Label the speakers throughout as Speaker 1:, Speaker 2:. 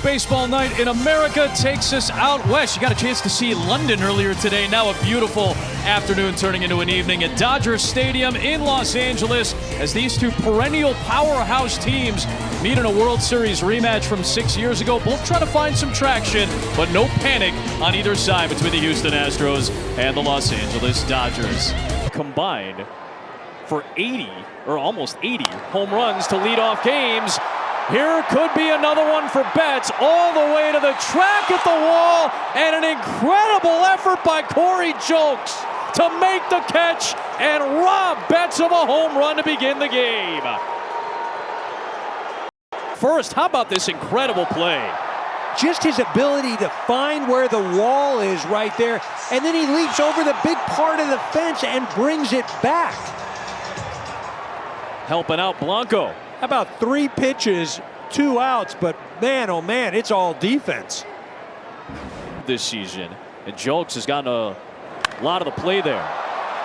Speaker 1: Baseball night in America takes us out west. You got a chance to see London earlier today. Now a beautiful afternoon turning into an evening at Dodger Stadium in Los Angeles as these two perennial powerhouse teams meet in a World Series rematch from 6 years ago. Both trying to find some traction, but no panic on either side between the Houston Astros and the Los Angeles Dodgers. Combined for 80 or almost 80 home runs to lead off games. Here could be another one for Betts, all the way to the track at the wall, and an incredible effort by Corey Julks to make the catch and rob Betts of a home run to begin the game. First, how about this incredible play?
Speaker 2: Just his ability to find where the wall is right there, and then he leaps over the big part of the fence and brings it back.
Speaker 1: Helping out Blanco.
Speaker 2: How about 3 pitches, 2 outs, but man, oh man, it's all defense.
Speaker 1: This season, and Julks has gotten a lot of the play there.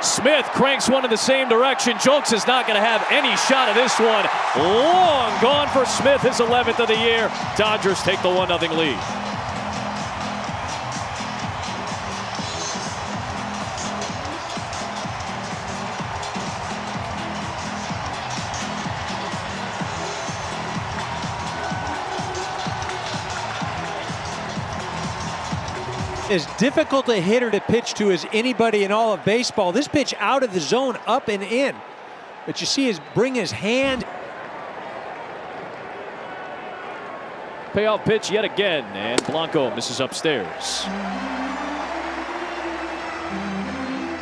Speaker 1: Smith cranks one in the same direction. Julks is not going to have any shot of this one. Long gone for Smith, his 11th of the year. Dodgers take the 1-0 lead.
Speaker 2: As difficult a hitter to pitch to as anybody in all of baseball. This pitch out of the zone, up and in. But you see his bring his hand.
Speaker 1: Payoff pitch yet again, and Blanco misses upstairs.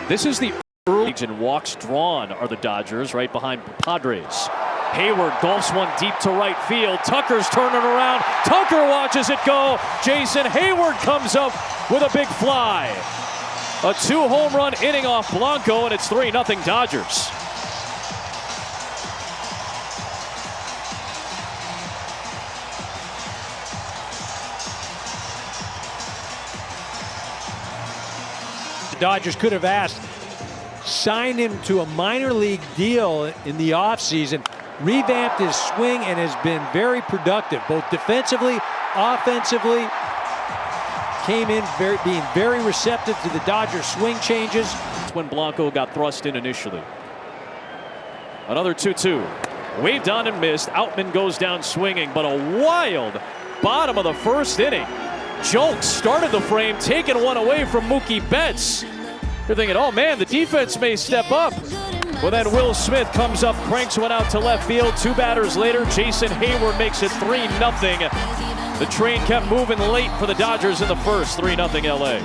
Speaker 1: This is the early and walks drawn are the Dodgers right behind Padres. Hayward golfs one deep to right field. Tucker's turning around. Tucker watches it go. Jason Hayward comes up with a big fly. A 2-home run inning off Blanco, and it's 3-0 Dodgers.
Speaker 2: The Dodgers could have asked, sign him to a minor league deal in the offseason. Revamped his swing and has been very productive, both defensively, offensively. Came in being very receptive to the Dodgers swing changes.
Speaker 1: That's when Blanco got thrust in initially. Another 2-2. Waved on and missed. Outman goes down swinging, but a wild bottom of the first inning. Julks started the frame, taking one away from Mookie Betts. You're thinking, oh man, the defense may step up. Well, then Will Smith comes up, cranks one out to left field. 2 batters later, Jason Hayward makes it 3-0. The train kept moving late for the Dodgers in the first. 3-0 LA.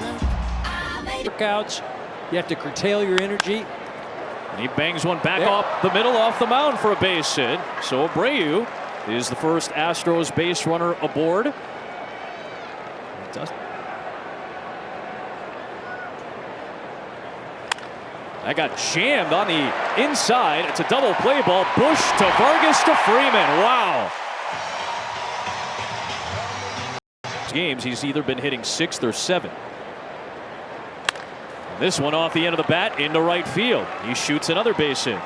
Speaker 2: Workouts, you have to curtail your energy.
Speaker 1: And he bangs one back off the middle, off the mound for a base hit. So Abreu is the first Astros base runner aboard. That got jammed on the inside. It's a double play ball. Bush to Vargas to Freeman. Wow. Games, he's either been hitting 6th or 7th. This one off the end of the bat into right field. He shoots another base hit.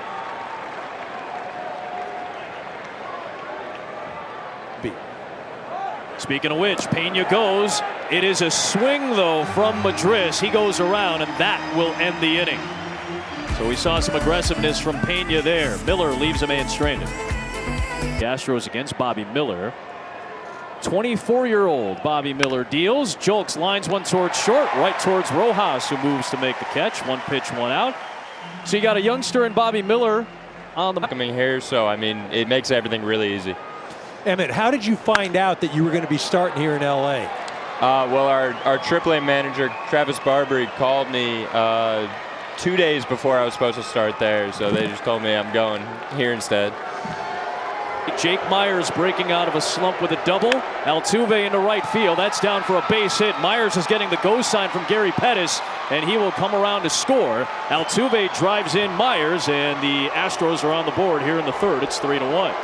Speaker 1: Speaking of which, Pena goes. It is a swing, though, from Madris. He goes around, and that will end the inning. So we saw some aggressiveness from Pena there. Miller leaves a man stranded. The Astros against Bobby Miller. 24-year-old Bobby Miller deals. Julks lines one towards short, right towards Rojas, who moves to make the catch. 1 pitch, 1 out. So you got a youngster in Bobby Miller on the
Speaker 3: coming here, so I mean, it makes everything really easy.
Speaker 2: Emmett, how did you find out that you were going to be starting here in LA?
Speaker 3: Well, our AAA manager, Travis Barbary, called me 2 days before I was supposed to start there, so they just told me I'm going here instead.
Speaker 1: Jake Myers breaking out of a slump with a double. Altuve into right field. That's down for a base hit. Myers is getting the go sign from Gary Pettis, and he will come around to score. Altuve drives in Myers, and the Astros are on the board here in the third. It's 3-1.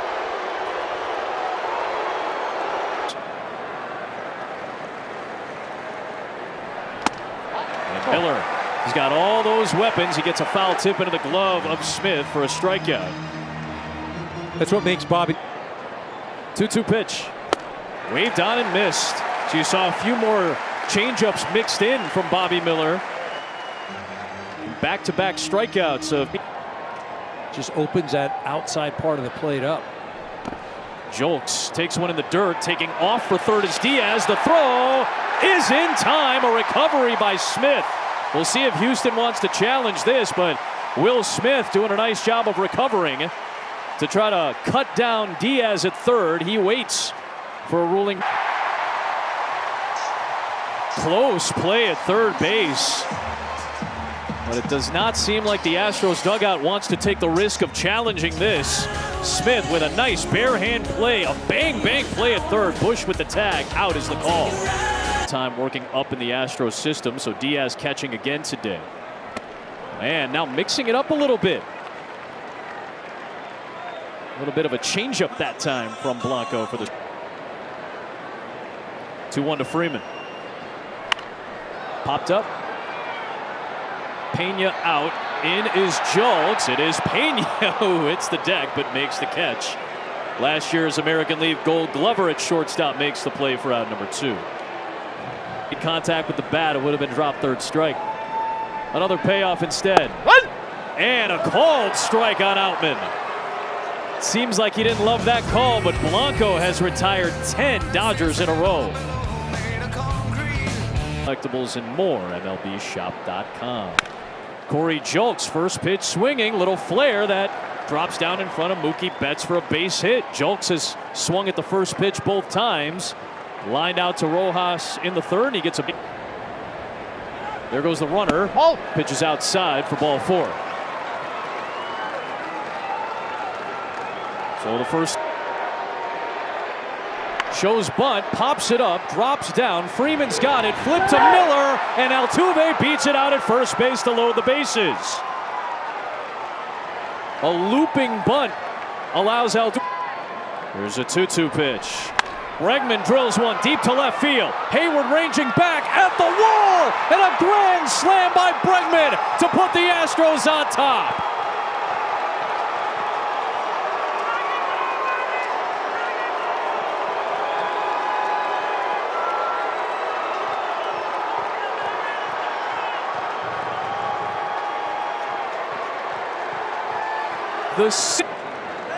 Speaker 1: And Miller, he's got all those weapons. He gets a foul tip into the glove of Smith for a strikeout.
Speaker 2: That's what makes Bobby.
Speaker 1: 2-2 pitch. Waved on and missed. So you saw a few more changeups mixed in from Bobby Miller. Back-to-back strikeouts of
Speaker 2: Just opens that outside part of the plate up.
Speaker 1: Jolks takes one in the dirt, taking off for third is Diaz. The throw is in time. A recovery by Smith. We'll see if Houston wants to challenge this, but Will Smith doing a nice job of recovering to try to cut down Diaz at third. He waits for a ruling. Close play at third base. But it does not seem like the Astros dugout wants to take the risk of challenging this. Smith with a nice bare hand play, a bang play at third. Bush with the tag, out is the call. Time working up in the Astros system, so Diaz catching again today. And now mixing it up a little bit. A little bit of a changeup that time from Blanco for the 2-1 to Freeman. Popped up. Pena out. In is Jolks. It is Pena who hits the deck but makes the catch. Last year's American League Gold Glover at shortstop makes the play for out number 2. In contact with the bat, it would have been dropped third strike. Another payoff instead. And a called strike on Outman. Seems like he didn't love that call, but Blanco has retired 10 Dodgers in a row. Collectibles and more, MLBshop.com. Corey Jolks, first pitch swinging, little flare that drops down in front of Mookie Betts for a base hit. Jolks has swung at the first pitch both times. Lined out to Rojas in the third, and he gets a... There goes the runner. Pitches outside for ball 4. So the first shows bunt, pops it up, drops down. Freeman's got it, flipped to Miller, and Altuve beats it out at first base to load the bases. A looping bunt allows Altuve. Here's a 2-2 pitch. Bregman drills one deep to left field. Hayward ranging back at the wall, and a grand slam by Bregman to put the Astros on top.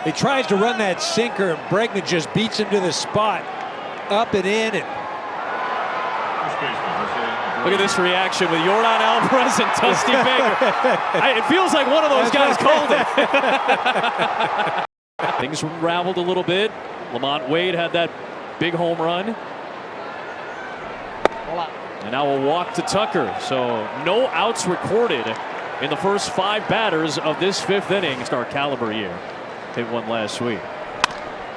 Speaker 2: He tries to run that sinker, and Bregman just beats him to the spot, up and in. And
Speaker 1: look at this reaction with Yordan Alvarez and Dusty Baker. It feels like one of those guys called it. Things unraveled a little bit. Lamont Wade had that big home run. And now a walk to Tucker. So no outs recorded in the first 5 batters of this 5th inning. Star caliber year. Hit one last week.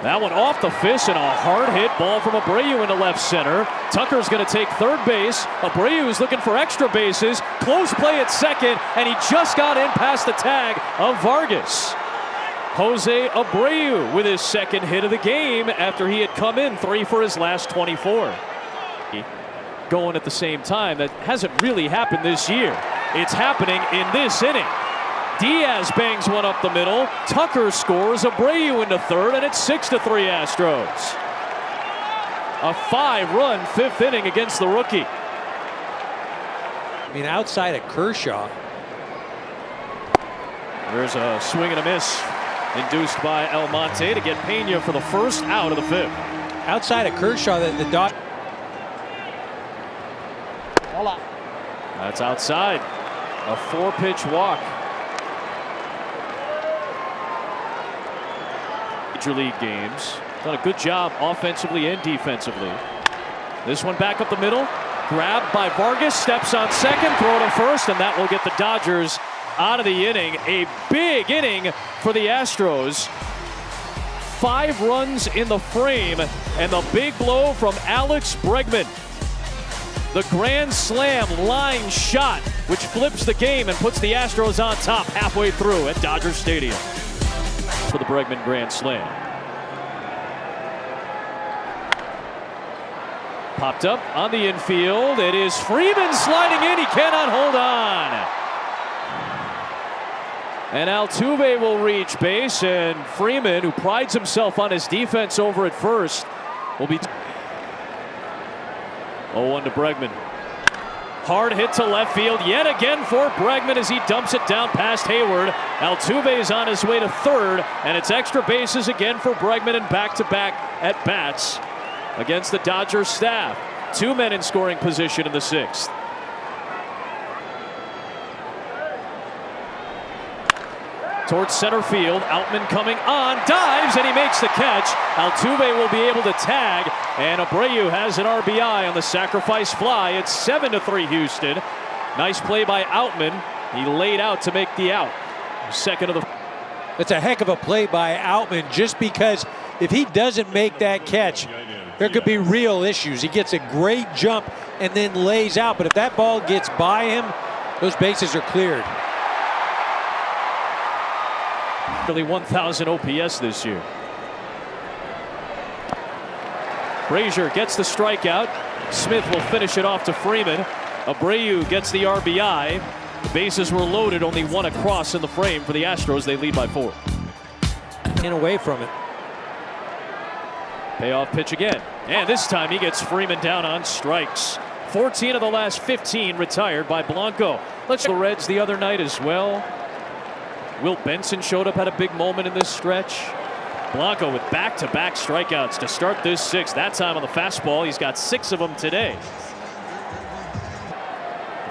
Speaker 1: That one off the fist, and a hard hit ball from Abreu into left center. Tucker's going to take third base. Abreu's looking for extra bases. Close play at second, and he just got in past the tag of Vargas. Jose Abreu with his second hit of the game after he had come in 3 for his last 24. Going at the same time. That hasn't really happened this year. It's happening in this inning. Diaz bangs one up the middle. Tucker scores. Abreu into third, and it's 6-3 Astros. A 5-run 5th inning against the rookie.
Speaker 2: I mean, outside of Kershaw.
Speaker 1: There's a swing and a miss induced by Almonte to get Pena for the first out of the 5th.
Speaker 2: Outside of Kershaw, the dot.
Speaker 1: That's outside. A 4-pitch walk. Major league games. Done a good job offensively and defensively. This one back up the middle. Grabbed by Vargas. Steps on second. Throw to first. And that will get the Dodgers out of the inning. A big inning for the Astros. 5 runs in the frame. And the big blow from Alex Bregman. The grand slam line shot, which flips the game and puts the Astros on top halfway through at Dodger Stadium. For the Bregman grand slam. Popped up on the infield. It is Freeman sliding in. He cannot hold on. And Altuve will reach base, and Freeman, who prides himself on his defense over at first, will be... 0-1 to Bregman. Hard hit to left field yet again for Bregman as he dumps it down past Hayward. Altuve is on his way to third, and it's extra bases again for Bregman and back-to-back at bats against the Dodgers staff. 2 men in scoring position in the 6th. Towards center field, Outman coming on, dives, and he makes the catch. Altuve will be able to tag, and Abreu has an RBI on the sacrifice fly. It's 7-3 Houston. Nice play by Outman. He laid out to make the out. Second of the...
Speaker 2: That's a heck of a play by Outman, just because if he doesn't make that catch, there could be real issues. He gets a great jump and then lays out, but if that ball gets by him, those bases are cleared.
Speaker 1: Nearly 1,000 OPS this year. Brazier gets the strikeout. Smith will finish it off to Freeman. Abreu gets the RBI. The bases were loaded, only one across in the frame for the Astros. They lead by 4.
Speaker 2: And away from it.
Speaker 1: Payoff pitch again. And this time he gets Freeman down on strikes. 14 of the last 15 retired by Blanco. Let's the Reds the other night as well. Will Benson showed up at a big moment in this stretch. Blanco with back-to-back strikeouts to start this 6th. That time on the fastball. He's got 6 of them today.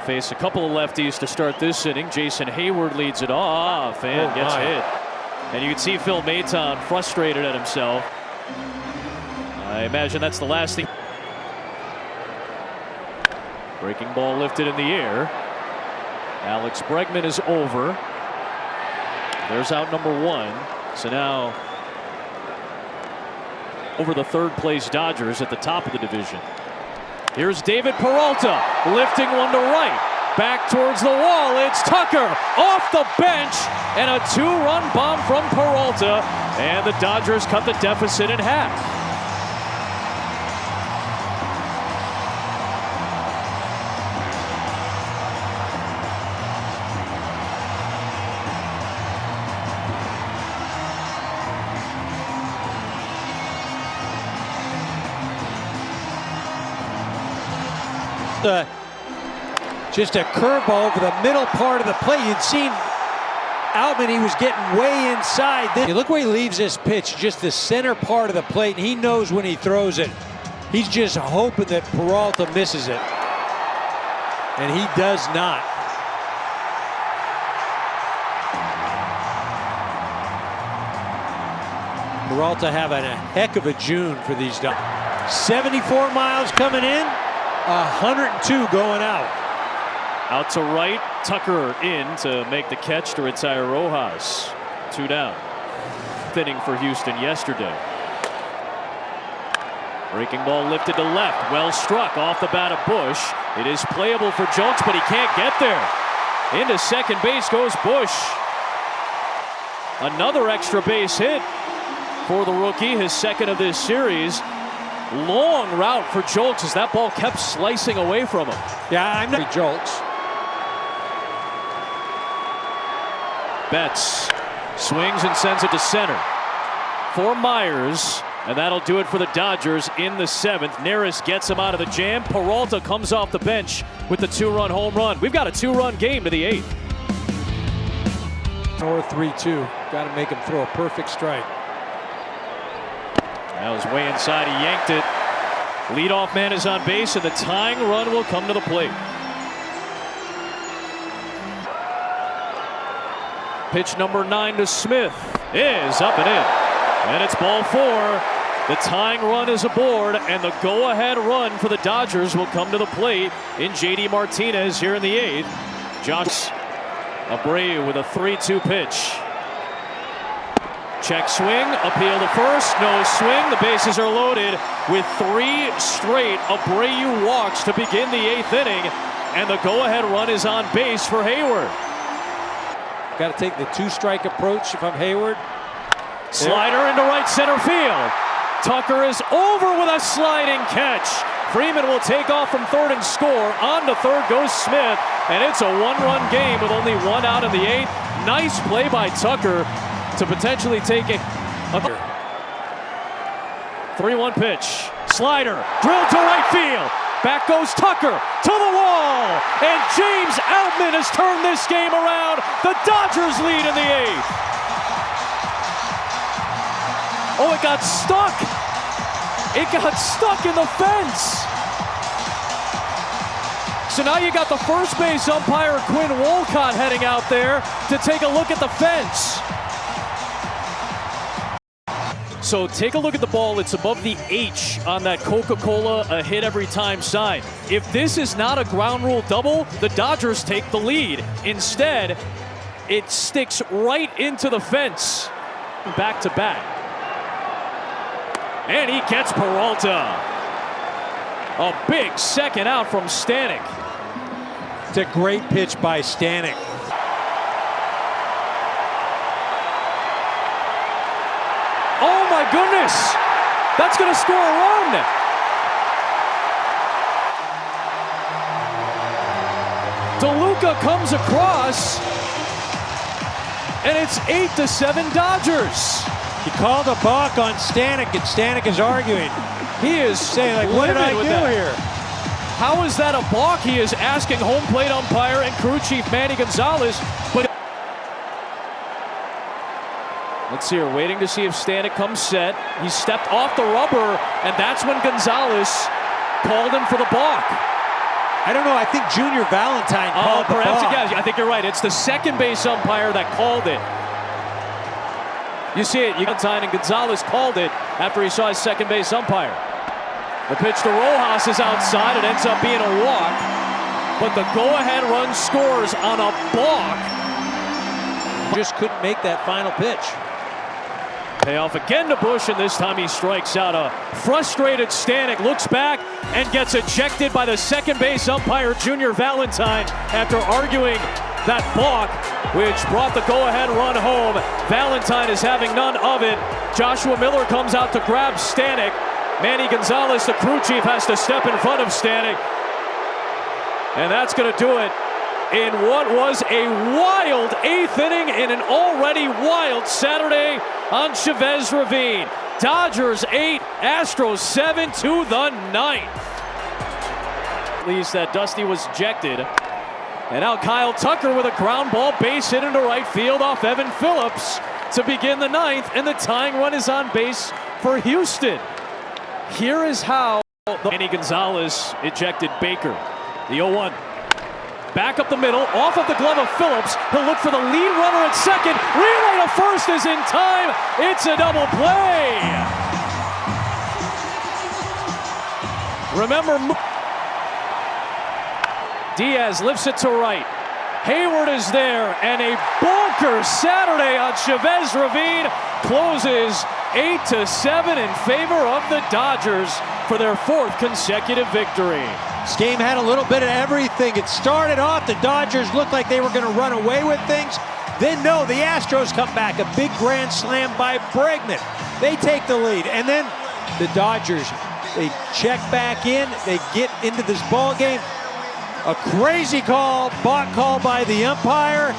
Speaker 1: Face a couple of lefties to start this inning. Jason Hayward leads it off and gets hit. And you can see Phil Maton frustrated at himself. I imagine that's the last thing. Breaking ball lifted in the air. Alex Bregman is over. There's out number 1. So now over the third place Dodgers at the top of the division. Here's David Peralta lifting one to right. Back towards the wall. It's Tucker off the bench and a 2-run bomb from Peralta. And the Dodgers cut the deficit in half.
Speaker 2: Just a curveball over the middle part of the plate. You'd seen Outman, he was getting way inside. Look where he leaves this pitch, just the center part of the plate, and he knows when he throws it. He's just hoping that Peralta misses it. And he does not. Peralta having a heck of a June for these Dodgers. 74 miles coming in. 102 going out.
Speaker 1: Out to right, Tucker in to make the catch to retire Rojas. 2 down. Inning for Houston yesterday. Breaking ball lifted to left. Well struck off the bat of Bush. It is playable for Jones, but he can't get there. Into second base goes Bush. Another extra base hit for the rookie, his second of this series. Long route for Jolks as that ball kept slicing away from him.
Speaker 2: Yeah, I'm not Jolks.
Speaker 1: Betts swings and sends it to center for Myers, and that'll do it for the Dodgers in the 7th. Neris gets him out of the jam. Peralta comes off the bench with the 2-run home run. We've got a 2-run game to the 8th.
Speaker 2: Or 3-2. Got to make him throw a perfect strike.
Speaker 1: That was way inside. He yanked it. Leadoff man is on base, and the tying run will come to the plate. Pitch number 9 to Smith is up and in. And it's ball 4. The tying run is aboard, and the go-ahead run for the Dodgers will come to the plate in J.D. Martinez here in the 8th. Josh Abreu with a 3-2 pitch. Check swing, appeal to first, no swing. The bases are loaded with 3 straight Abreu walks to begin the 8th inning, and the go-ahead run is on base for Hayward.
Speaker 2: Got to take the 2-strike approach if I'm Hayward.
Speaker 1: Slider into right center field. Tucker is over with a sliding catch. Freeman will take off from third and score. On to third goes Smith, and it's a 1-run game with only 1 out in the 8th. Nice play by Tucker to potentially take it. 3-1 pitch. Slider drilled to right field. Back goes Tucker to the wall. And James Outman has turned this game around. The Dodgers lead in the 8th. Oh, it got stuck. It got stuck in the fence. So now you got the first base umpire, Quinn Wolcott, heading out there to take a look at the fence. So take a look at the ball. It's above the H on that Coca-Cola a hit every time sign. If this is not a ground rule double, the Dodgers take the lead. Instead, it sticks right into the fence. Back to back. And he gets Peralta. A big second out from Stanek.
Speaker 2: It's a great pitch by Stanek.
Speaker 1: Oh my goodness! That's going to score a run! DeLuca comes across, and it's 8-7 Dodgers.
Speaker 2: He called a balk on Stanek, and Stanek is arguing.
Speaker 1: He is
Speaker 2: saying, like, what did I do here?
Speaker 1: How is that a balk? He is asking home plate umpire and crew chief Manny Gonzalez, but let's see, we're waiting to see if Stanek comes set. He stepped off the rubber, and that's when Gonzalez called him for the balk.
Speaker 2: I don't know. I think Junior Valentine called the balk.
Speaker 1: Yeah, I think you're right. It's the second base umpire that called it. You see it. Valentine and Gonzalez called it after he saw his second base umpire. The pitch to Rojas is outside. It ends up being a walk, but the go-ahead run scores on a balk.
Speaker 2: Just couldn't make that final pitch.
Speaker 1: Payoff again to Bush, and this time he strikes out. A frustrated Stanek looks back and gets ejected by the second base umpire, Junior Valentine, after arguing that balk, which brought the go-ahead run home. Valentine is having none of it. Joshua Miller comes out to grab Stanek. Manny Gonzalez, the crew chief, has to step in front of Stanek. And that's going to do it in what was a wild 8th inning in an already wild Saturday on Chavez Ravine. Dodgers 8, Astros 7 to the 9th. At least that Dusty was ejected. And now Kyle Tucker with a ground ball base hit into right field off Evan Phillips to begin the 9th, and the tying run is on base for Houston. Here is how Manny Gonzalez ejected Baker. The 0-1. Back up the middle, off of the glove of Phillips. He'll look for the lead runner at second. Relay to first is in time. It's a double play. Remember, Diaz lifts it to right. Hayward is there, and a bonker Saturday on Chavez Ravine closes 8-7 in favor of the Dodgers for their 4th consecutive victory.
Speaker 2: This game had a little bit of everything. It started off, the Dodgers looked like they were going to run away with things. Then no, the Astros come back. A big grand slam by Bregman. They take the lead. And then the Dodgers, they check back in. They get into this ball game. A crazy call, balk call by the umpire.